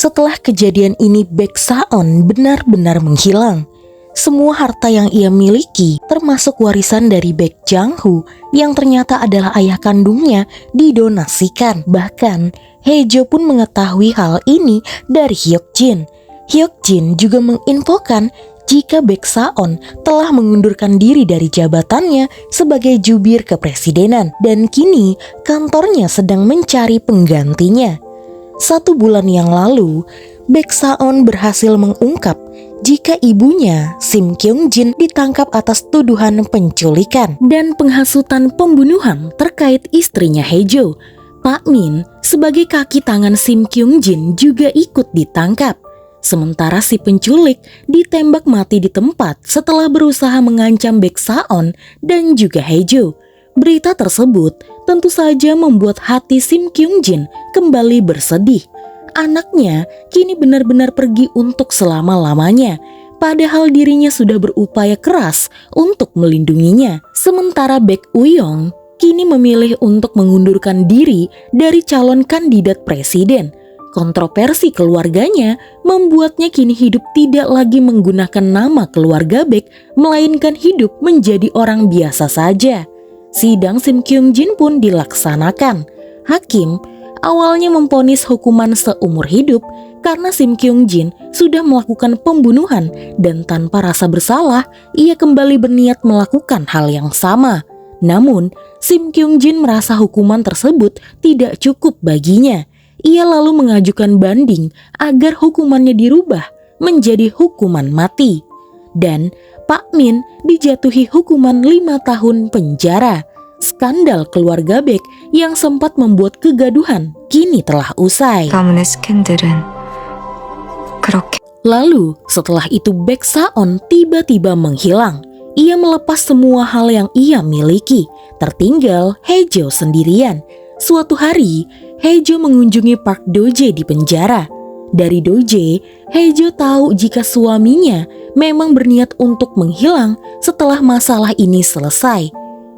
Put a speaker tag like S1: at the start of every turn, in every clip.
S1: Setelah kejadian ini, Baek Saon benar-benar menghilang. Semua harta yang ia miliki, termasuk warisan dari Baek Jang-hoo yang ternyata adalah ayah kandungnya, didonasikan. Bahkan, Hae-jo pun mengetahui hal ini dari Hyuk-jin. Hyuk-jin juga menginfokan jika Baek Saon telah mengundurkan diri dari jabatannya sebagai jubir kepresidenan dan kini kantornya sedang mencari penggantinya. 1 bulan yang lalu, Baek Saon berhasil mengungkap jika ibunya, Sim Kyung-jin, ditangkap atas tuduhan penculikan dan penghasutan pembunuhan terkait istrinya Hae-jo. Pak Min sebagai kaki tangan Sim Kyung-jin juga ikut ditangkap. Sementara si penculik ditembak mati di tempat setelah berusaha mengancam Baek Saon dan juga Hae-jo. Berita tersebut tentu saja membuat hati Sim Kyung-jin kembali bersedih. Anaknya kini benar-benar pergi untuk selama-lamanya, padahal dirinya sudah berupaya keras untuk melindunginya. Sementara Baek Uyong kini memilih untuk mengundurkan diri dari calon kandidat presiden. Kontroversi keluarganya membuatnya kini hidup tidak lagi menggunakan nama keluarga Baek, melainkan hidup menjadi orang biasa saja. Sidang Sim Kyung-jin pun dilaksanakan. Hakim awalnya memvonis hukuman seumur hidup karena Sim Kyung-jin sudah melakukan pembunuhan dan tanpa rasa bersalah ia kembali berniat melakukan hal yang sama. Namun Sim Kyung-jin merasa hukuman tersebut tidak cukup baginya. Ia lalu mengajukan banding agar hukumannya dirubah menjadi hukuman mati. Dan Pak Min dijatuhi hukuman 5 tahun penjara. Skandal keluarga Baek yang sempat membuat kegaduhan kini telah usai. Lalu setelah itu Baek Saon tiba-tiba menghilang. Ia melepas semua hal yang ia miliki. Tertinggal Hae-jo sendirian. Suatu hari Hae-jo mengunjungi Park Do-jae di penjara. Dari Do-jae, Hae-jo tahu jika suaminya memang berniat untuk menghilang setelah masalah ini selesai.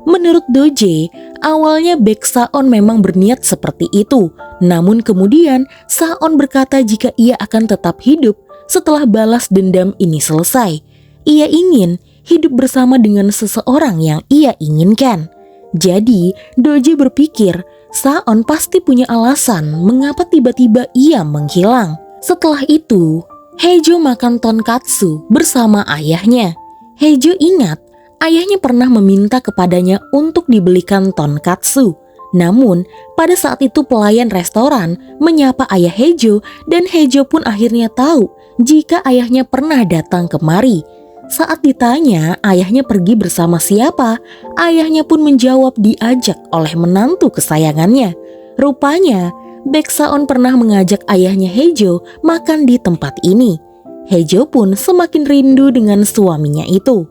S1: Menurut Do-jae, awalnya Baek Saon memang berniat seperti itu. Namun kemudian Saon berkata jika ia akan tetap hidup setelah balas dendam ini selesai. Ia ingin hidup bersama dengan seseorang yang ia inginkan. Jadi Do-jae berpikir Saon pasti punya alasan mengapa tiba-tiba ia menghilang. Setelah itu, Hae-jo makan tonkatsu bersama ayahnya. Hae-jo ingat ayahnya pernah meminta kepadanya untuk dibelikan tonkatsu. Namun, pada saat itu pelayan restoran menyapa ayah Hae-jo dan Hae-jo pun akhirnya tahu jika ayahnya pernah datang kemari. Saat ditanya ayahnya pergi bersama siapa, ayahnya pun menjawab diajak oleh menantu kesayangannya. Rupanya, Baek Saon pernah mengajak ayahnya Hae-jo makan di tempat ini. Hae-jo pun semakin rindu dengan suaminya itu.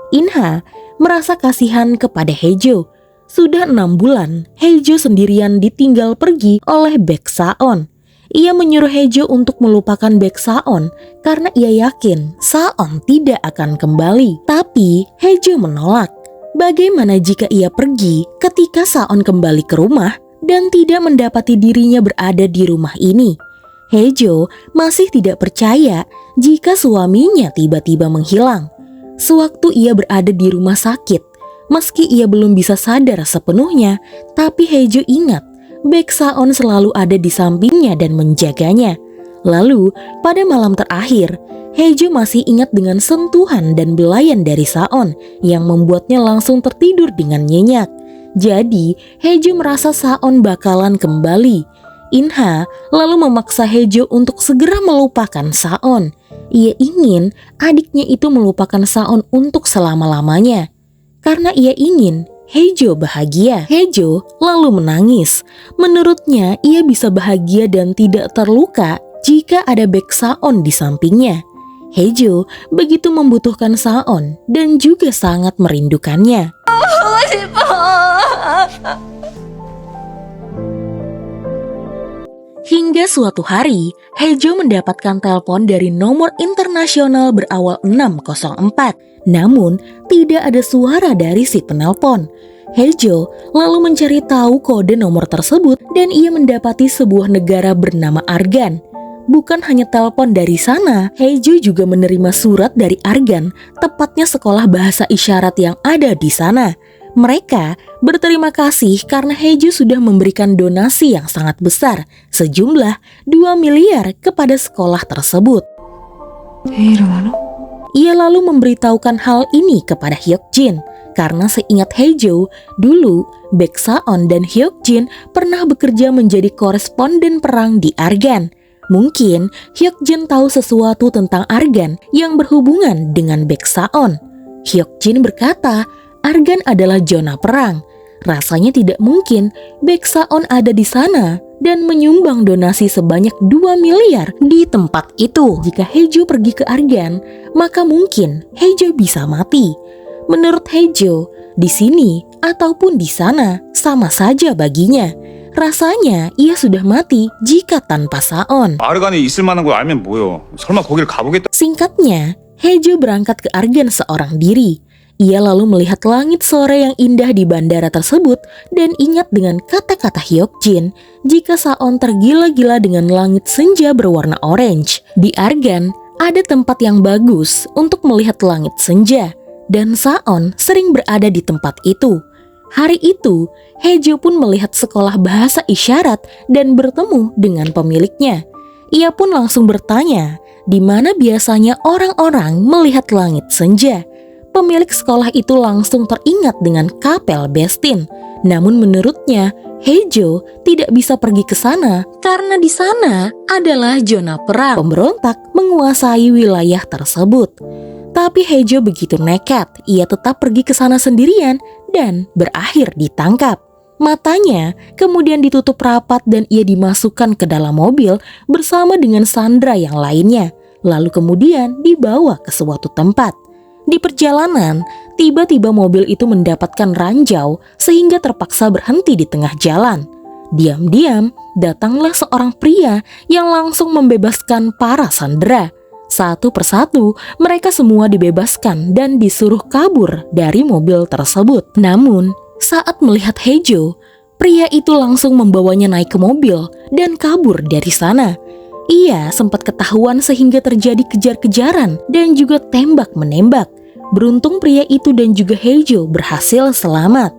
S1: In-ha merasa kasihan kepada Hae-jo. Sudah 6 bulan, Hae-jo sendirian ditinggal pergi oleh Baek Saon. Ia menyuruh Hae-jo untuk melupakan Baek Saon karena ia yakin Saon tidak akan kembali. Tapi Hae-jo menolak. Bagaimana jika ia pergi ketika Saon kembali ke rumah dan tidak mendapati dirinya berada di rumah ini? Hae-jo masih tidak percaya jika suaminya tiba-tiba menghilang. Sewaktu ia berada di rumah sakit, meski ia belum bisa sadar sepenuhnya, tapi Hae-jo ingat Baek Saon selalu ada di sampingnya dan menjaganya. Lalu, pada malam terakhir, Hae-jo masih ingat dengan sentuhan dan belayan dari Saon yang membuatnya langsung tertidur dengan nyenyak. Jadi, Hae-jo merasa Saon bakalan kembali. In-ha lalu memaksa Hae-jo untuk segera melupakan Saon. Ia ingin adiknya itu melupakan Saon untuk selama-lamanya. Karena ia ingin Hae-jo bahagia. Hae-jo lalu menangis. Menurutnya ia bisa bahagia dan tidak terluka jika ada Baek Saon di sampingnya. Hae-jo begitu membutuhkan Saon dan juga sangat merindukannya. Hingga suatu hari, Hae-jo mendapatkan telepon dari nomor internasional berawal 604. Namun, tidak ada suara dari si penelpon. Hejo lalu mencari tahu kode nomor tersebut dan ia mendapati sebuah negara bernama Argan. Bukan hanya telepon dari sana, Hejo juga menerima surat dari Argan, tepatnya sekolah bahasa isyarat yang ada di sana. Mereka berterima kasih karena Hejo sudah memberikan donasi yang sangat besar, sejumlah 2 miliar kepada sekolah tersebut. Ia lalu memberitahukan hal ini kepada Hyukjin, karena seingat Hejo, dulu Baek Saon dan Hyukjin pernah bekerja menjadi koresponden perang di Argan. Mungkin Hyukjin tahu sesuatu tentang Argan yang berhubungan dengan Baek Saon. Hyukjin berkata, Argan adalah zona perang. Rasanya tidak mungkin Baek Saon ada di sana dan menyumbang donasi sebanyak 2 miliar di tempat itu. Jika Hejo pergi ke Argan, maka mungkin Hejo bisa mati. Menurut Hejo, di sini ataupun di sana sama saja baginya. Rasanya ia sudah mati jika tanpa Saon.
S2: 아르간이 있을 만한 걸 알면 뭐요? 설마 거기를 가보겠다.
S1: Singkatnya, Hejo berangkat ke Argan seorang diri. Ia lalu melihat langit sore yang indah di bandara tersebut dan ingat dengan kata-kata Hyukjin jika Saon tergila-gila dengan langit senja berwarna orange. Di Argan ada tempat yang bagus untuk melihat langit senja dan Saon sering berada di tempat itu. Hari itu, Hejo pun melihat sekolah bahasa isyarat dan bertemu dengan pemiliknya. Ia pun langsung bertanya, di mana biasanya orang-orang melihat langit senja. Pemilik sekolah itu langsung teringat dengan Kapel Bestin. Namun menurutnya, Hejo tidak bisa pergi ke sana karena di sana adalah zona perang. Pemberontak menguasai wilayah tersebut. Tapi Hejo begitu nekat, ia tetap pergi ke sana sendirian dan berakhir ditangkap. Matanya kemudian ditutup rapat dan ia dimasukkan ke dalam mobil bersama dengan sandera yang lainnya. Lalu kemudian dibawa ke suatu tempat. Di perjalanan, tiba-tiba mobil itu mendapatkan ranjau sehingga terpaksa berhenti di tengah jalan. Diam-diam, datanglah seorang pria yang langsung membebaskan para sandera. Satu persatu, mereka semua dibebaskan dan disuruh kabur dari mobil tersebut. Namun, saat melihat Hejo, pria itu langsung membawanya naik ke mobil dan kabur dari sana. Ia sempat ketahuan sehingga terjadi kejar-kejaran dan juga tembak-menembak. Beruntung pria itu dan juga Hejo berhasil selamat.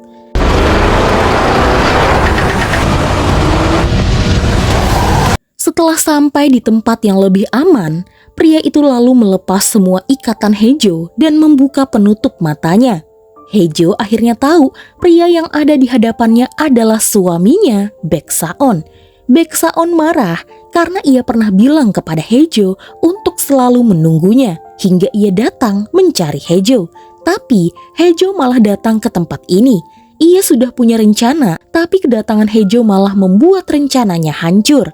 S1: Setelah sampai di tempat yang lebih aman, pria itu lalu melepas semua ikatan Hejo dan membuka penutup matanya. Hejo akhirnya tahu pria yang ada di hadapannya adalah suaminya, Baek Saon. Baek Saon marah karena ia pernah bilang kepada Hejo untuk selalu menunggunya hingga ia datang mencari Hejo. Tapi Hejo malah datang ke tempat ini. Ia sudah punya rencana, tapi kedatangan Hejo malah membuat rencananya hancur.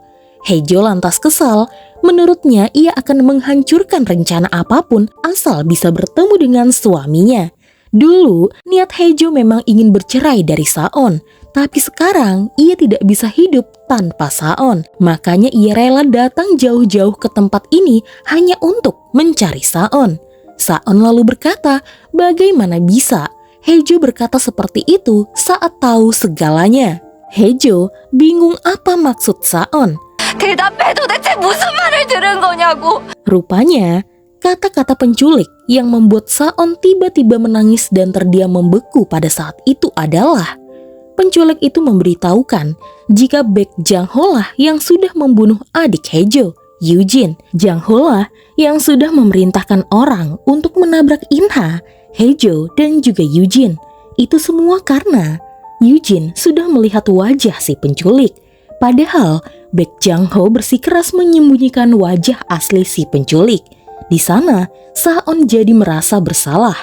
S1: Hejo lantas kesal. Menurutnya ia akan menghancurkan rencana apapun asal bisa bertemu dengan suaminya. Dulu niat Hejo memang ingin bercerai dari Saon, tapi sekarang ia tidak bisa hidup tanpa Saon. Makanya ia rela datang jauh-jauh ke tempat ini hanya untuk mencari Saon. Saon lalu berkata, bagaimana bisa? Hejo berkata seperti itu saat tahu segalanya. Hejo bingung apa maksud Saon. Rupanya, kata-kata penculik yang membuat Saon tiba-tiba menangis dan terdiam membeku pada saat itu adalah penculik itu memberitahukan jika Baek Jang-ho lah yang sudah membunuh adik Hejo, Yujin. Jang-ho lah yang sudah memerintahkan orang untuk menabrak Inha, Hejo, dan juga Yujin. Itu semua karena Yujin sudah melihat wajah si penculik. Padahal Baek Jang-ho bersikeras menyembunyikan wajah asli si penculik. Di sana, Saon jadi merasa bersalah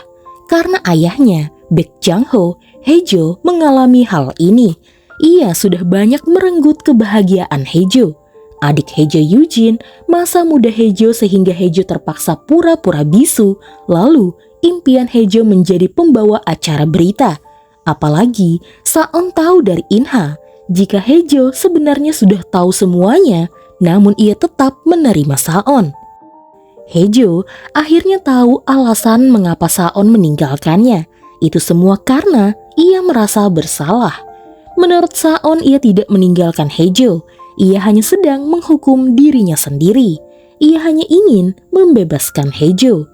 S1: karena ayahnya, Baek Jang-ho, Hejo, mengalami hal ini. Ia sudah banyak merenggut kebahagiaan Hejo. Adik Hejo Yujin, masa muda Hejo sehingga Hejo terpaksa pura-pura bisu. Lalu, impian Hejo menjadi pembawa acara berita. Apalagi, Saon tahu dari Inha jika Hejo sebenarnya sudah tahu semuanya, namun ia tetap menerima Saon. Hejo akhirnya tahu alasan mengapa Saon meninggalkannya. Itu semua karena ia merasa bersalah. Menurut Saon, ia tidak meninggalkan Hejo. Ia hanya sedang menghukum dirinya sendiri. Ia hanya ingin membebaskan Hejo.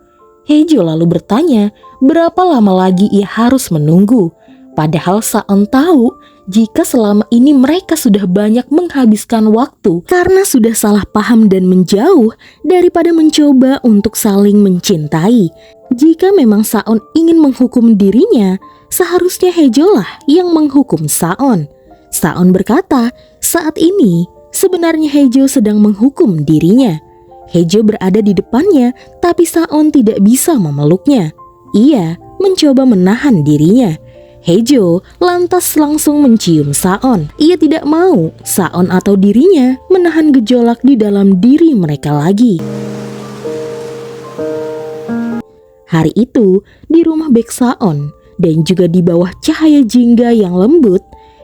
S1: Hejo lalu bertanya berapa lama lagi ia harus menunggu. Padahal Saon tahu jika selama ini mereka sudah banyak menghabiskan waktu karena sudah salah paham dan menjauh daripada mencoba untuk saling mencintai. Jika memang Saon ingin menghukum dirinya, seharusnya Hejo lah yang menghukum Saon. Saon berkata, saat ini sebenarnya Hejo sedang menghukum dirinya. Hejo berada di depannya, tapi Saon tidak bisa memeluknya. Ia mencoba menahan dirinya. Hejo lantas langsung mencium Saon. Ia tidak mau Saon atau dirinya menahan gejolak di dalam diri mereka lagi. Hari itu di rumah Baek Saon dan juga di bawah cahaya jingga yang lembut,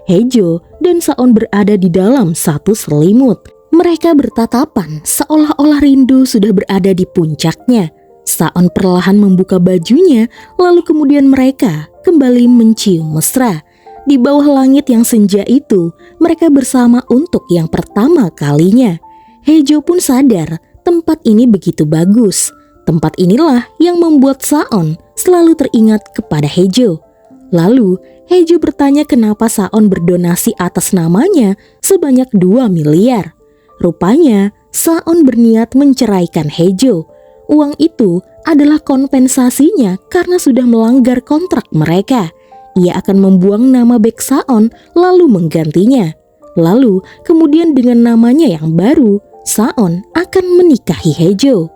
S1: Hejo dan Saon berada di dalam satu selimut. Mereka bertatapan seolah-olah rindu sudah berada di puncaknya. Saon perlahan membuka bajunya, lalu kemudian mereka kembali mencium mesra. Di bawah langit yang senja itu, mereka bersama untuk yang pertama kalinya. Hejo pun sadar tempat ini begitu bagus. Tempat inilah yang membuat Saon selalu teringat kepada Hejo. Lalu Hejo bertanya kenapa Saon berdonasi atas namanya sebanyak 2 miliar. Rupanya Saon berniat menceraikan Hejo. Uang itu adalah kompensasinya karena sudah melanggar kontrak mereka. Ia akan membuang nama Baek Saon lalu menggantinya. Lalu kemudian dengan namanya yang baru, Saon akan menikahi Hejo.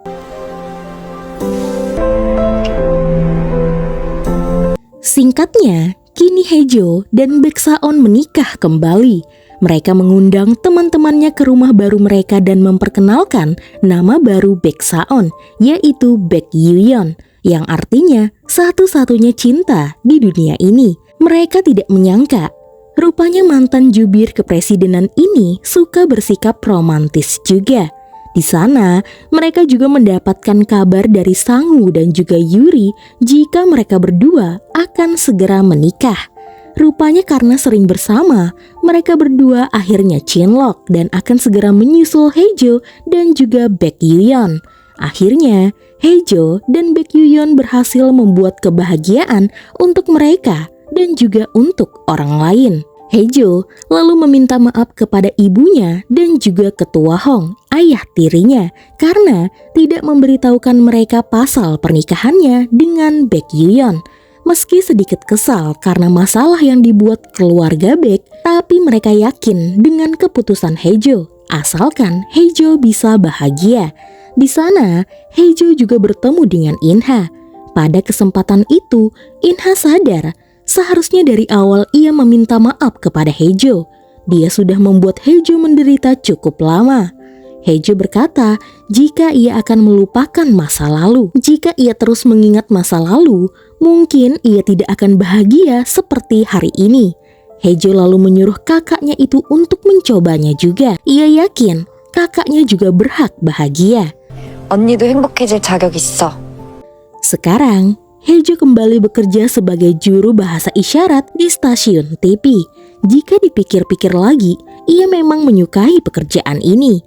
S1: Singkatnya, kini Hejo dan Baek Saon menikah kembali. Mereka mengundang teman-temannya ke rumah baru mereka dan memperkenalkan nama baru Baek Saon, yaitu Baek Yuyeon, yang artinya satu-satunya cinta di dunia ini. Mereka tidak menyangka, rupanya mantan jubir kepresidenan ini suka bersikap romantis juga. Di sana, mereka juga mendapatkan kabar dari Sangwoo dan juga Yuri jika mereka berdua akan segera menikah. Rupanya karena sering bersama, mereka berdua akhirnya cinlok dan akan segera menyusul Hejo dan juga Baek Yuyeon. Akhirnya, Hejo dan Baek Yuyeon berhasil membuat kebahagiaan untuk mereka dan juga untuk orang lain. Hejo lalu meminta maaf kepada ibunya dan juga ketua Hong, ayah tirinya, karena tidak memberitahukan mereka pasal pernikahannya dengan Baek Yuyeon. Meski sedikit kesal karena masalah yang dibuat keluarga Baek, tapi mereka yakin dengan keputusan Hejo, asalkan Hejo bisa bahagia. Di sana, Hejo juga bertemu dengan Inha. Pada kesempatan itu, Inha sadar seharusnya dari awal ia meminta maaf kepada Hejo. Dia sudah membuat Hejo menderita cukup lama. Hejo berkata jika ia akan melupakan masa lalu. Jika ia terus mengingat masa lalu, mungkin ia tidak akan bahagia seperti hari ini. Hejo lalu menyuruh kakaknya itu untuk mencobanya juga. Ia yakin kakaknya juga berhak bahagia.
S3: 언니도 행복해질 자격 있어.
S1: Sekarang, Hejo kembali bekerja sebagai juru bahasa isyarat di stasiun TV. Jika dipikir-pikir lagi, ia memang menyukai pekerjaan ini.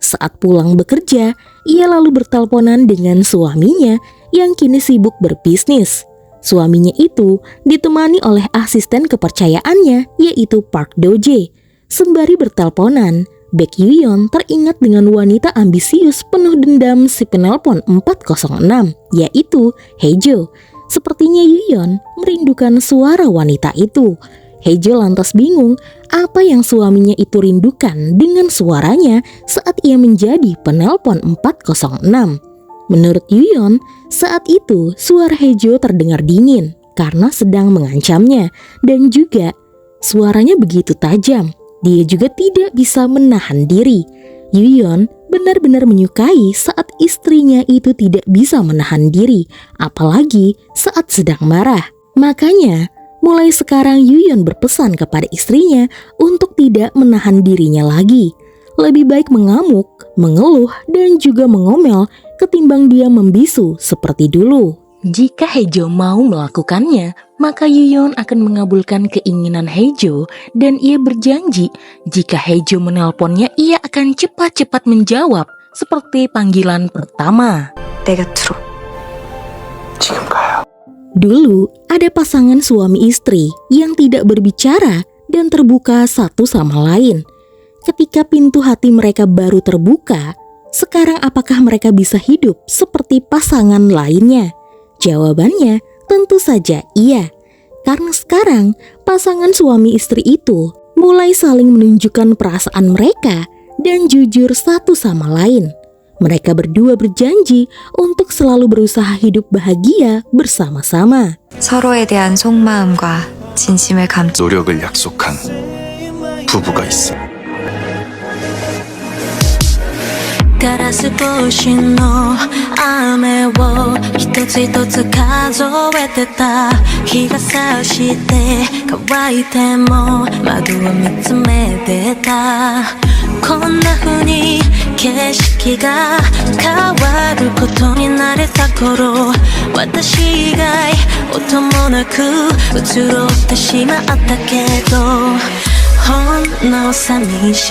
S1: Saat pulang bekerja, ia lalu berteleponan dengan suaminya yang kini sibuk berbisnis. Suaminya itu ditemani oleh asisten kepercayaannya, yaitu Park Do-jae. Sembari berteleponan, Baek Yuyeon teringat dengan wanita ambisius penuh dendam si penelpon 406, yaitu Hejo. Sepertinya Yuyeon merindukan suara wanita itu. Hejo lantas bingung apa yang suaminya itu rindukan dengan suaranya saat ia menjadi penelpon 406. Menurut Yuyeon, saat itu suara Hejo terdengar dingin karena sedang mengancamnya dan juga suaranya begitu tajam. Dia juga tidak bisa menahan diri. Yuyeon benar-benar menyukai saat istrinya itu tidak bisa menahan diri, apalagi saat sedang marah. Makanya, mulai sekarang Yuyeon berpesan kepada istrinya untuk tidak menahan dirinya lagi. Lebih baik mengamuk, mengeluh, dan juga mengomel ketimbang dia membisu seperti dulu. Jika Haejo mau melakukannya, maka Yuyeon akan mengabulkan keinginan Haejo dan ia berjanji jika Haejo menelponnya ia akan cepat-cepat menjawab seperti panggilan pertama.
S3: 내 곁으로.
S2: 지금 가요.
S1: Dulu ada pasangan suami istri yang tidak berbicara dan terbuka satu sama lain. Ketika pintu hati mereka baru terbuka, sekarang apakah mereka bisa hidup seperti pasangan lainnya? Jawabannya tentu saja iya. Karena sekarang pasangan suami istri itu mulai saling menunjukkan perasaan mereka dan jujur satu sama lain. Mereka berdua berjanji untuk selalu berusaha hidup bahagia bersama-sama.
S3: 서로에 대한 속마음과 진심을 감추.
S2: 노력을 약속한 부부가 있어.
S4: ガラス越しの雨を一つ一つ数えてた日が差して乾いても窓を見つめてたこんな風に景色が変わることに慣れた頃私以外音もなく移ろってしまったけどほんの寂しい